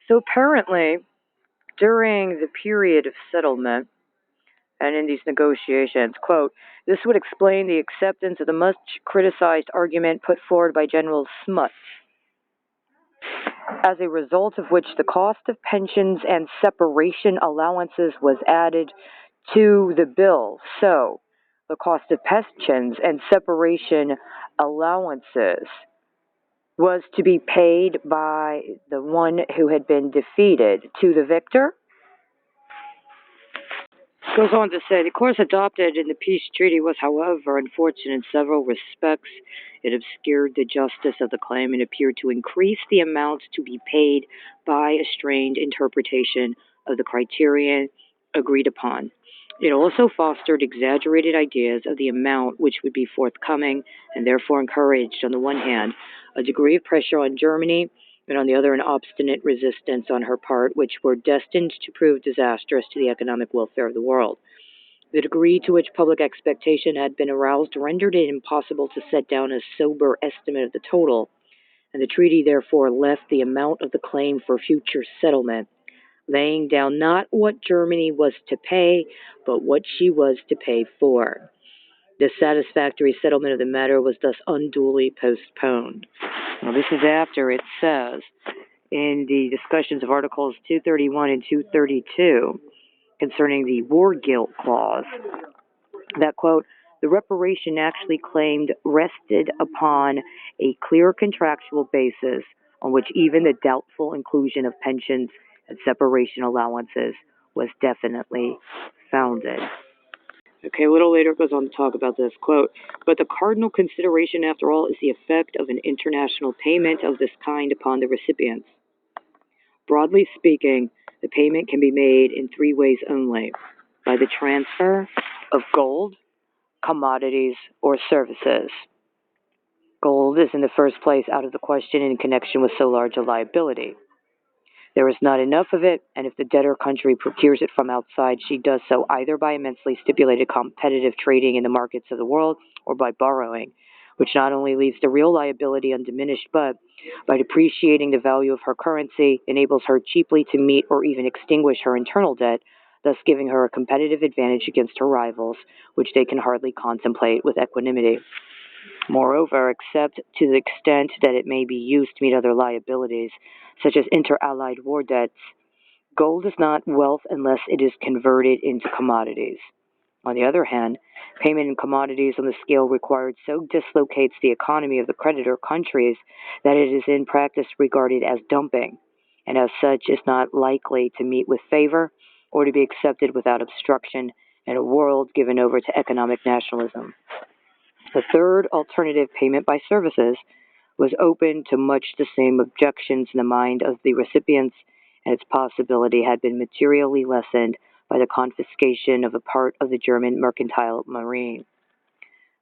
So apparently, during the period of settlement and in these negotiations, quote, this would explain the acceptance of the much criticized argument put forward by General Smuts, as a result of which the cost of pensions and separation allowances was added to the bill. So, the cost of pensions and separation allowances was to be paid by the one who had been defeated to the victor. Goes on to say, the course adopted in the peace treaty was, however, unfortunate in several respects. It obscured the justice of the claim and appeared to increase the amount to be paid by a strained interpretation of the criterion agreed upon. It also fostered exaggerated ideas of the amount which would be forthcoming, and therefore encouraged, on the one hand, a degree of pressure on Germany, and on the other, an obstinate resistance on her part, which were destined to prove disastrous to the economic welfare of the world. The degree to which public expectation had been aroused rendered it impossible to set down a sober estimate of the total, and the treaty therefore left the amount of the claim for future settlement, laying down not what Germany was to pay, but what she was to pay for. The satisfactory settlement of the matter was thus unduly postponed. Now, this is after it says in the discussions of Articles 231 and 232 concerning the war guilt clause that, quote, the reparation actually claimed rested upon a clear contractual basis on which even the doubtful inclusion of pensions and separation allowances was definitely founded. Okay, a little later it goes on to talk about this, quote, but the cardinal consideration, after all, is the effect of an international payment of this kind upon the recipients. Broadly speaking, the payment can be made in three ways only: by the transfer of gold, commodities, or services. Gold is in the first place out of the question in connection with so large a liability. There is not enough of it, and if the debtor country procures it from outside, she does so either by immensely stipulated competitive trading in the markets of the world or by borrowing, which not only leaves the real liability undiminished, but, by depreciating the value of her currency, enables her cheaply to meet or even extinguish her internal debt, thus giving her a competitive advantage against her rivals, which they can hardly contemplate with equanimity. Moreover, except to the extent that it may be used to meet other liabilities, such as inter-allied war debts, gold is not wealth unless it is converted into commodities. On the other hand, payment in commodities on the scale required so dislocates the economy of the creditor countries that it is in practice regarded as dumping, and as such is not likely to meet with favor or to be accepted without obstruction in a world given over to economic nationalism. The third alternative, payment by services, was open to much the same objections in the mind of the recipients, and its possibility had been materially lessened by the confiscation of a part of the German mercantile marine.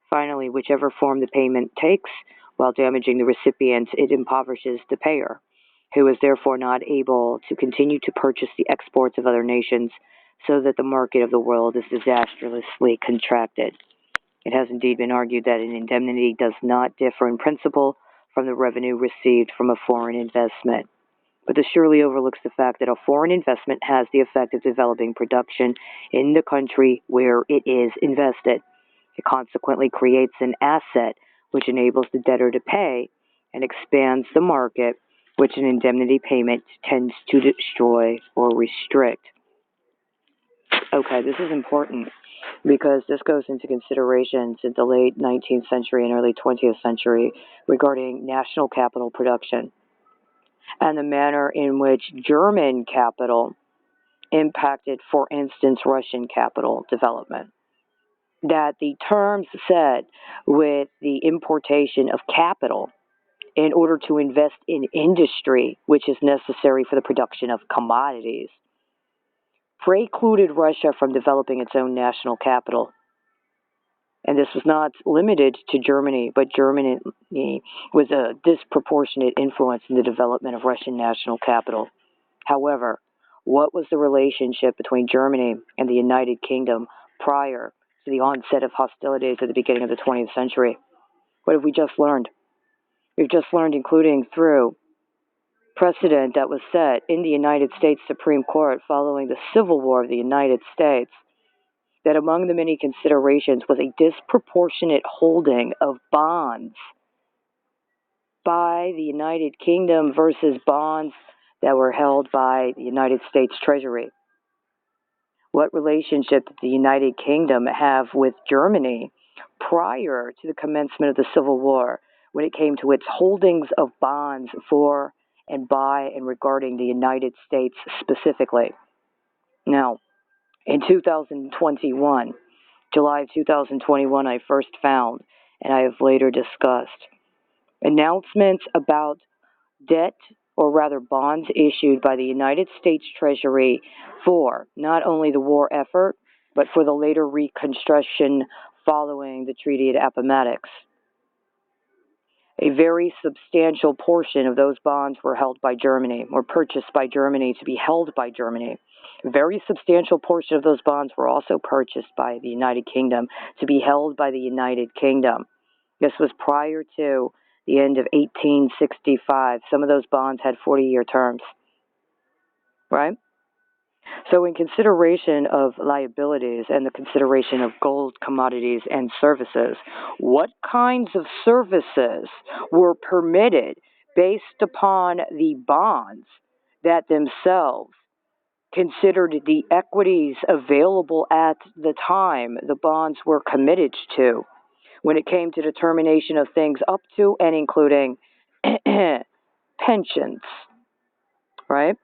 Finally, whichever form the payment takes, while damaging the recipient, it impoverishes the payer, who is therefore not able to continue to purchase the exports of other nations, so that the market of the world is disastrously contracted. It has indeed been argued that an indemnity does not differ in principle from the revenue received from a foreign investment. But this surely overlooks the fact that a foreign investment has the effect of developing production in the country where it is invested. It consequently creates an asset which enables the debtor to pay and expands the market, which an indemnity payment tends to destroy or restrict. Okay, this is important because this goes into considerations in the late 19th century and early 20th century regarding national capital production and the manner in which German capital impacted, for instance, Russian capital development. That the terms said with the importation of capital in order to invest in industry, which is necessary for the production of commodities, precluded Russia from developing its own national capital. And this was not limited to Germany, but Germany was a disproportionate influence in the development of Russian national capital. However, what was the relationship between Germany and the United Kingdom prior to the onset of hostilities at the beginning of the 20th century? What have we just learned? We've just learned, including through precedent that was set in the United States Supreme Court following the Civil War of the United States, that among the many considerations was a disproportionate holding of bonds by the United Kingdom versus bonds that were held by the United States Treasury. What relationship did the United Kingdom have with Germany prior to the commencement of the Civil War when it came to its holdings of bonds for and by and regarding the United States specifically? Now, in 2021, July of 2021, I first found, and I have later discussed, announcements about debt, or rather bonds issued by the United States Treasury for not only the war effort, but for the later reconstruction following the Treaty at Appomattox. A very substantial portion of those bonds were held by Germany, or purchased by Germany to be held by Germany. A very substantial portion of those bonds were also purchased by the United Kingdom to be held by the United Kingdom. This was prior to the end of 1865. Some of those bonds had 40-year terms, right? So in consideration of liabilities and the consideration of gold, commodities, and services, what kinds of services were permitted based upon the bonds that themselves considered the equities available at the time the bonds were committed to, when it came to determination of things up to and including pensions, right?